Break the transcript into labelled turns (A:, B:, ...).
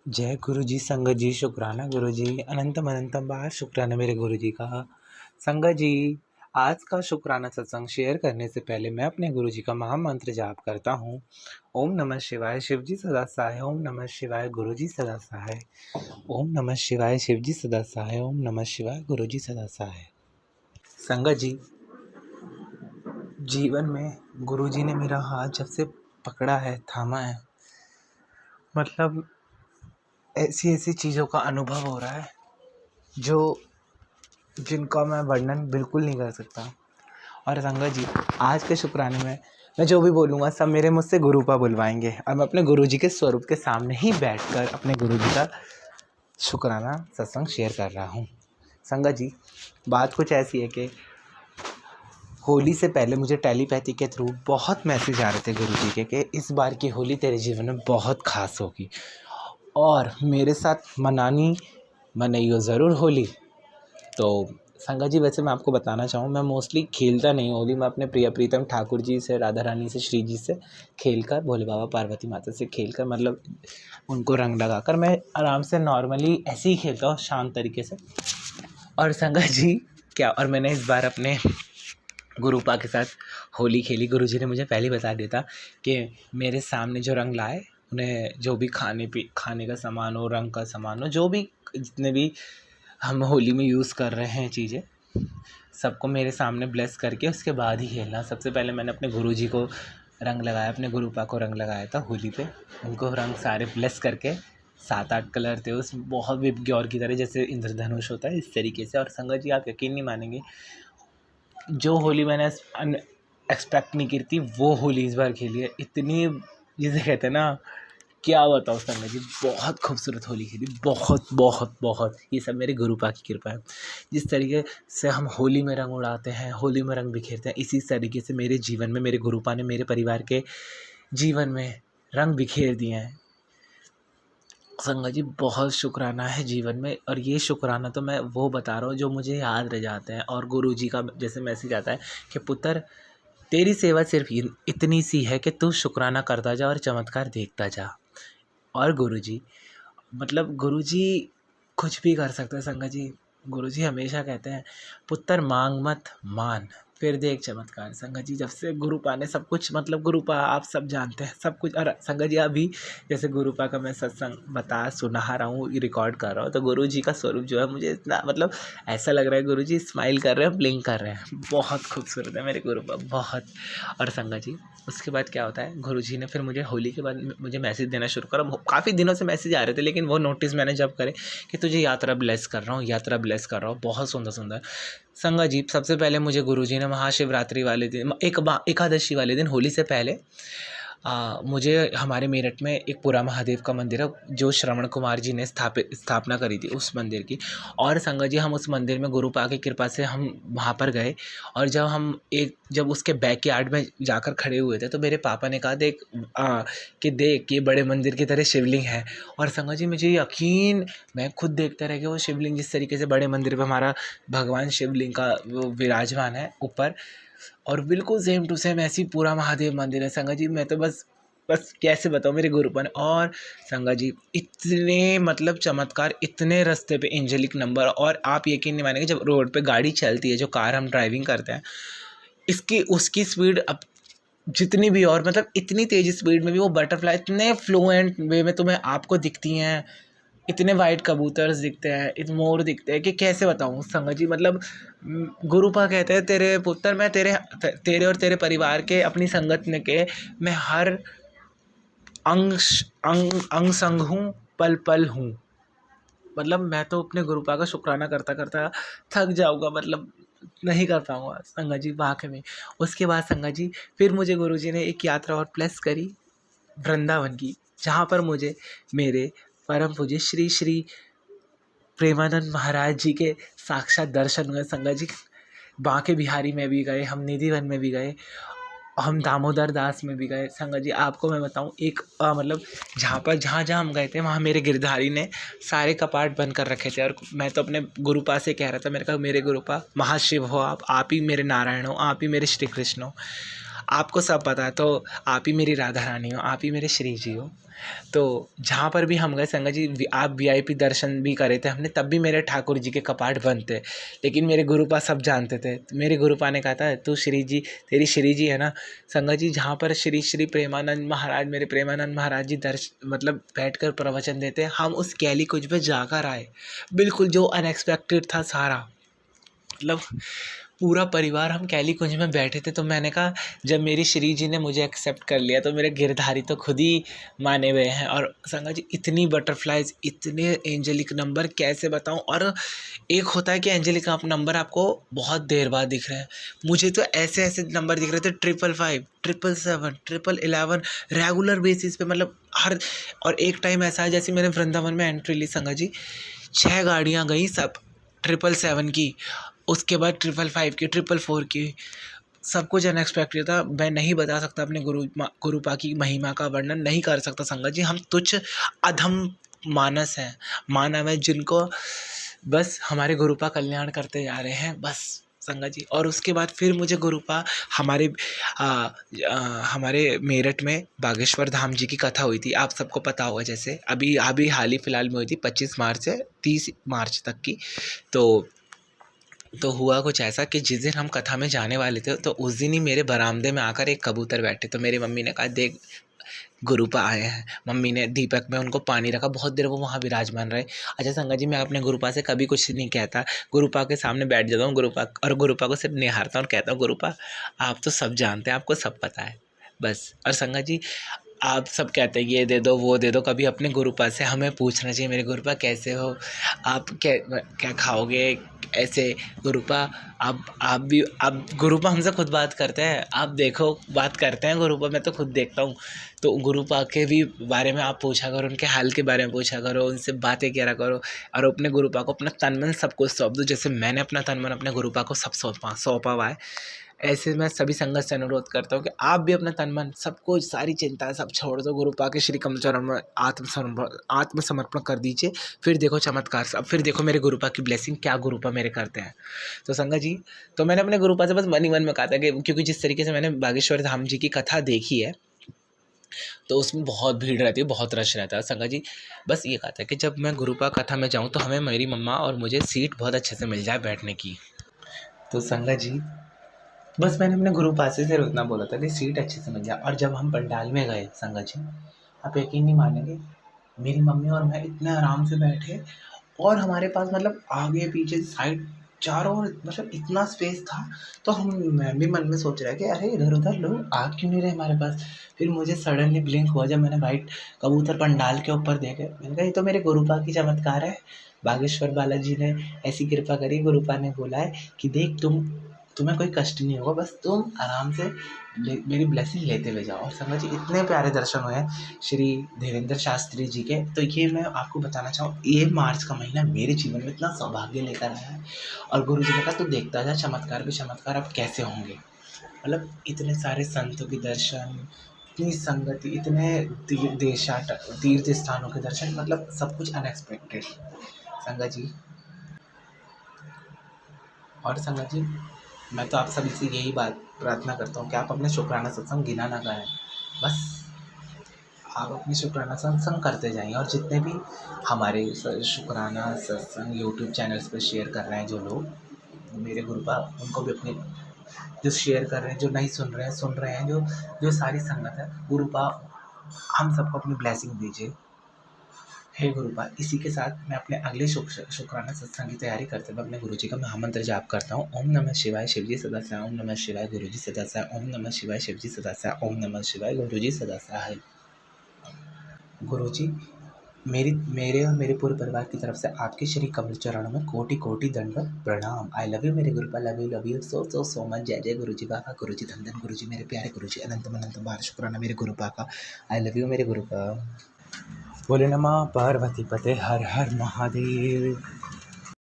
A: जय गुरु जी, संगत जी, शुक्राना गुरु जी, अनंतम अनंतम बार शुक्राना मेरे गुरु जी का। संगत जी, आज का शुक्राना सत्संग शेयर करने से पहले मैं अपने गुरु जी का महामंत्र जाप करता हूँ। ओम नमः शिवाय, शिव जी सदा सहाय। ओम नमः शिवाय, गुरु जी सदा सहाय। ओम नमः शिवाय, शिव जी सदा सहाय। ओम नमः शिवाय, गुरु जी सदा सहाय। संगत जी, जीवन में गुरु जी ने मेरा हाथ जब से पकड़ा है, थामा है, मतलब ऐसी ऐसी चीज़ों का अनुभव हो रहा है जो जिनका मैं वर्णन बिल्कुल नहीं कर सकता। और संगत जी, आज के शुक्राने में मैं जो भी बोलूँगा सब मेरे मुझसे गुरुपा बुलवाएंगे और मैं अपने गुरु जी के स्वरूप के सामने ही बैठकर अपने गुरु जी का शुक्राना सत्संग शेयर कर रहा हूँ। संगत जी, बात कुछ ऐसी है कि होली से पहले मुझे टेलीपैथी के थ्रू बहुत मैसेज आ रहे थे गुरु जी के कि इस बार की होली तेरे जीवन में बहुत खास होगी और मेरे साथ मनाइयो ज़रूर होली। तो संगत जी, वैसे मैं आपको बताना चाहूँ, मैं मोस्टली खेलता नहीं हूँ होली। मैं अपने प्रिय प्रीतम ठाकुर जी से, राधा रानी से, श्री जी से खेलकर, भोले बाबा पार्वती माता से खेलकर, मतलब उनको रंग लगाकर मैं आराम से नॉर्मली ऐसे ही खेलता हूँ शांत तरीके से। और संगत जी क्या, और मैंने इस बार अपने गुरुपा के साथ होली खेली। गुरु जी ने मुझे पहले ही बता दिया था कि मेरे सामने जो रंग लाए उन्हें जो भी खाने का सामान हो, रंग का सामान हो, जो भी जितने भी हम होली में यूज़ कर रहे हैं चीज़ें, सबको मेरे सामने ब्लेस करके उसके बाद ही खेलना। सबसे पहले मैंने अपने गुरुजी को रंग लगाया, अपने गुरुपा को रंग लगाया था होली पे। उनको रंग सारे ब्लेस करके 7-8 कलर थे उसमें, बहुत विबग्योर की तरह, जैसे इंद्रधनुष होता है इस तरीके से। और संगत जी, आप यकीन नहीं मानेंगे, जो होली मैंने एक्सपेक्ट नहीं की थी वो होली इस बार खेली है। इतनी, जिसे कहते हैं ना, क्या बताऊँ संगत जी, बहुत खूबसूरत होली खेली, बहुत बहुत बहुत। ये सब मेरे गुरुपा की कृपा है। जिस तरीके से हम होली में रंग उड़ाते हैं, होली में रंग बिखेरते हैं, इसी तरीके से मेरे जीवन में मेरे गुरुपा ने मेरे परिवार के जीवन में रंग बिखेर दिए हैं। संगत जी, बहुत शुक्राना है जीवन में। और ये शुक्राना तो मैं वो बता रहा हूँ जो मुझे याद रह जाते हैं। और गुरु जी का जैसे मैसेज आता है कि पुत्र, तेरी सेवा सिर्फ इतनी सी है कि तू शुक्राना करता जा और चमत्कार देखता जा। और गुरुजी, मतलब गुरुजी कुछ भी कर सकते हैं संगत जी। गुरुजी हमेशा कहते हैं, पुत्र मांग मत, मान फिर देख चमत्कार। संगत जी, जब से गुरुपा ने सब कुछ, मतलब गुरुपा आप सब जानते हैं सब कुछ। और संगत जी, अभी जैसे गुरुपा का मैं सत्संग सुना रहा हूँ, रिकॉर्ड कर रहा हूँ, तो गुरु जी का स्वरूप जो है मुझे इतना, मतलब ऐसा लग रहा है गुरु जी स्माइल कर रहे हैं, ब्लिंक कर रहे हैं। बहुत खूबसूरत है मेरे गुरुपा, बहुत। और संगत जी, उसके बाद क्या होता है, गुरुजी ने फिर मुझे होली के बाद मुझे मैसेज देना शुरू करा। काफ़ी दिनों से मैसेज आ रहे थे, लेकिन वो नोटिस मैंने जब करे कि तुझे यात्रा ब्लेस कर रहा हूँ, यात्रा ब्लेस कर रहा हूँ, बहुत सुंदर सुंदर। संगत जी, सबसे पहले मुझे गुरुजी ने महाशिवरात्रि वाले दिन, एकादशी वाले दिन, होली से पहले मुझे हमारे मेरठ में एक पुरा महादेव का मंदिर है जो श्रवण कुमार जी ने स्थापना करी थी उस मंदिर की। और संगत जी, हम उस मंदिर में गुरुपा की कृपा से हम वहाँ पर गए। और जब उसके बैक यार्ड में जाकर खड़े हुए थे तो मेरे पापा ने कहा, देख कि देख ये बड़े मंदिर की तरह शिवलिंग है। और संगत जी, मुझे यकीन, मैं खुद देखता रह गया वो शिवलिंग, जिस तरीके से बड़े मंदिर पर हमारा भगवान शिवलिंग का वो विराजमान है ऊपर, और बिल्कुल सेम टू सेम ऐसी पूरा महादेव मंदिर है। संगत जी, मैं तो बस कैसे बताऊँ मेरे गुरुपा ने। और संगत जी, इतने, मतलब चमत्कार, इतने रास्ते पे एंजेलिक नंबर। और आप यकीन नहीं मानेंगे, जब रोड पे गाड़ी चलती है, जो कार हम ड्राइविंग करते हैं, उसकी स्पीड अब जितनी भी, और मतलब इतनी तेज़ स्पीड में भी वो बटरफ्लाई इतने फ्लुएंट वे में तुम्हें आपको दिखती हैं, इतने वाइट कबूतर्स दिखते हैं, इतने मोर दिखते हैं कि कैसे बताऊँ संगत जी। मतलब गुरुपा कहते हैं, तेरे पुत्र, मैं तेरे और तेरे परिवार के अपनी संगत ने के मैं हर अंग संग हूँ, पल पल हूँ। मतलब मैं तो अपने गुरुपा का शुक्राना करता करता थक जाऊँगा, मतलब नहीं कर पाऊँगा संगत जी, वाकई में। उसके बाद संगत जी, फिर मुझे गुरुजी ने एक यात्रा और प्लस करी वृंदावन की, जहाँ पर मुझे मेरे परम पूज्य श्री श्री प्रेमानंद महाराज जी के साक्षात दर्शन हुए। संगत जी, बांके बिहारी में भी गए, हम निधिवन में भी गए, हम दामोदर दास में भी गए। संगत जी, आपको मैं बताऊं, एक मतलब जहाँ हम गए थे वहाँ मेरे गिरधारी ने सारे कपाट बंद कर रखे थे। और मैं तो अपने गुरुपा से कह रहा था, मेरे गुरुपा महाशिव हो, आप ही मेरे नारायण हो, आप ही मेरे श्री कृष्ण हो। आपको सब पता है, तो आप ही मेरी राधा रानी हो, आप ही मेरे श्री जी हो। तो जहाँ पर भी हम गए संगत जी, आप वीआईपी दर्शन भी करे थे हमने, तब भी मेरे ठाकुर जी के कपाट बंद थे, लेकिन मेरे गुरुपा सब जानते थे। तो मेरे गुरुपा ने कहा था, तू श्री जी, तेरी श्री जी है ना संगत जी, जहाँ पर श्री श्री प्रेमानंद महाराज, मेरे प्रेमानंद महाराज जी मतलब बैठकर प्रवचन देते, हम उस कैली कुछ पे जाकर आए। बिल्कुल जो अनएक्सपेक्टेड था सारा, मतलब पूरा परिवार हम कैली कुंज में बैठे थे। तो मैंने कहा, जब मेरी श्री जी ने मुझे एक्सेप्ट कर लिया तो मेरे गिरधारी तो खुद ही माने हुए हैं। और संगत जी इतनी बटरफ्लाइज, इतने एंजेलिक नंबर, कैसे बताऊं। और एक होता है कि एंजेलिक आप नंबर आपको बहुत देर बाद दिख रहे हैं, मुझे तो ऐसे ऐसे नंबर दिख रहे थे, 555, 777, 1111, रेगुलर बेसिस पे, मतलब हर। और एक टाइम ऐसा है, जैसे मैंने वृंदावन में एंट्री ली संगत जी, 6 गाड़ियाँ गई, सब 777 की, उसके बाद 555 की, 444 की, सब कुछ अनएक्सपेक्टेड था। मैं नहीं बता सकता, अपने गुरुपा की महिमा का वर्णन नहीं कर सकता संगत जी। हम तुच्छ अधम मानस हैं, मानव है, जिनको बस हमारे गुरुपा कल्याण करते जा रहे हैं, बस संगत जी। और उसके बाद फिर मुझे गुरुपा हमारे मेरठ में बागेश्वर धाम जी की कथा हुई थी, आप सबको पता होगा। जैसे अभी हाल ही फिलहाल में हुई थी, 25 मार्च से 30 मार्च तक की। तो हुआ कुछ ऐसा कि जिस दिन हम कथा में जाने वाले थे, तो उस दिन ही मेरे बरामदे में आकर एक कबूतर बैठे। तो मेरी मम्मी ने कहा, देख गुरुपा आए हैं। मम्मी ने दीपक में उनको पानी रखा, बहुत देर वो वहाँ विराजमान रहे। अच्छा संगत जी, मैं अपने गुरुपा से कभी कुछ नहीं कहता, गुरुपा के सामने बैठ जाता हूँ, गुरुपा को सिर्फ निहारता हूँ और कहता हूँ, गुरुपा आप तो सब जानते हैं, आपको सब पता है, बस। और संगत जी, आप सब कहते हैं ये दे दो वो दे दो, कभी अपने गुरुपा से हमें पूछना चाहिए, मेरे गुरुपा कैसे हो, आप क्या खाओगे, ऐसे गुरुपा आप गुरुपा हमसे खुद बात करते हैं, आप देखो बात करते हैं गुरुपा, मैं तो खुद देखता हूँ। तो गुरुपा के भी बारे में आप पूछा करो, उनके हाल के बारे में पूछा करो, उनसे बातें करा करो, और अपने गुरुपा को अपना तन मन सब कुछ सौंप दो, जैसे मैंने अपना तन मन अपने गुरुपा को सब सौंपा हुआ है। ऐसे मैं सभी संगत से अनुरोध करता हूँ कि आप भी अपना तन मन सब कुछ, सारी चिंता सब छोड़ दो, गुरुपा के श्री कमल चरण में आत्मसमर्पण कर दीजिए। फिर देखो चमत्कार, अब फिर देखो मेरे गुरुपा की ब्लेसिंग, क्या गुरुपा मेरे करते हैं। तो संगत जी, तो मैंने अपने गुरुपा से बस मन ही मन में कहा था कि, क्योंकि जिस तरीके से मैंने बागेश्वर धाम जी की कथा देखी है, तो उसमें बहुत भीड़ रहती है, बहुत रश रहता है संगत जी। बस ये कहा था कि जब मैं गुरुपा कथा में जाऊँ तो हमें, मेरी मम्मा और मुझे सीट बहुत अच्छे से मिल जाए बैठने की। तो संगत जी, बस मैंने अपने गुरुपासे से उतना बोला था कि सीट अच्छे से मिल जाए। और जब हम पंडाल में गए संगत जी, आप यकीन नहीं मानेंगे, मेरी मम्मी और मैं इतने आराम से बैठे, और हमारे पास मतलब आगे पीछे साइड चारों ओर मतलब इतना स्पेस था। तो मैं भी मन में सोच रहा है कि अरे इधर उधर लोग आ क्यों नहीं रहे हमारे पास। फिर मुझे सडनली ब्लिंक हुआ जब मैंने वाइट कबूतर पंडाल के ऊपर देखे, मैंने कहा ये तो मेरे गुरुपा की चमत्कार है, बागेश्वर बालाजी ने ऐसी कृपा करी। गुरुपा ने बोला है कि देख, तुम्हें कोई कष्ट नहीं होगा, बस तुम आराम से मेरी ब्लेसिंग लेते हुए जाओ। और संगत जी, इतने प्यारे दर्शन हुए हैं श्री देवेंद्र शास्त्री जी के। तो ये मैं आपको बताना चाहूँ, ये मार्च का महीना मेरे जीवन में इतना सौभाग्य लेकर आया है। और गुरु जी ने कहा, तू देखता जा चमत्कार पे चमत्कार अब कैसे होंगे। मतलब इतने सारे संतों के दर्शन, इतनी संगति, इतने तीर्थ स्थानों के दर्शन, मतलब सब कुछ अनएक्सपेक्टेड संगत जी। और संगत जी, मैं तो आप सभी से यही बात प्रार्थना करता हूँ कि आप अपने शुक्राना सत्संग गिना ना करें, बस आप अपनी शुक्राना सत्संग करते जाइए। और जितने भी हमारे शुक्राना सत्संग यूट्यूब चैनल्स पर शेयर कर रहे हैं जो लोग, मेरे गुरुपा उनको भी अपने, जो शेयर कर रहे हैं, जो नहीं सुन रहे हैं, जो सारी संगत है, गुरुपा हम सबको अपनी ब्लेसिंग दीजिए। हे गुरुपा, इसी के साथ मैं अपने अगले शुक्राना सत्संग की तैयारी करते हुए अपने गुरुजी का महामंत्र जाप करता हूँ। ओम नमः शिवाय शिवजी सदा सहाय, ओम नमः शिवाय गुरुजी सदा सहाय, ओम नमः शिवाय शिवजी सदा सहाय, ओम नमः शिवाय गुरुजी सदा सहाय। गुरुजी, मेरे और मेरे पूरे परिवार की तरफ से आपके श्री कमल चरणों में कोटि कोटि दंडवत प्रणाम। आई लव यू मेरे गुरुपा, लव यू सो मच। जय जय गुरुजी बाबा, गुरुजी धन गुरुजी, मेरे प्यारे गुरुजी, अनंत बार शुक्राना मेरे गुरुपा का। आई लव यू मेरे गुरुपा। बोले नमः पार्वती पते, हर हर महादेव।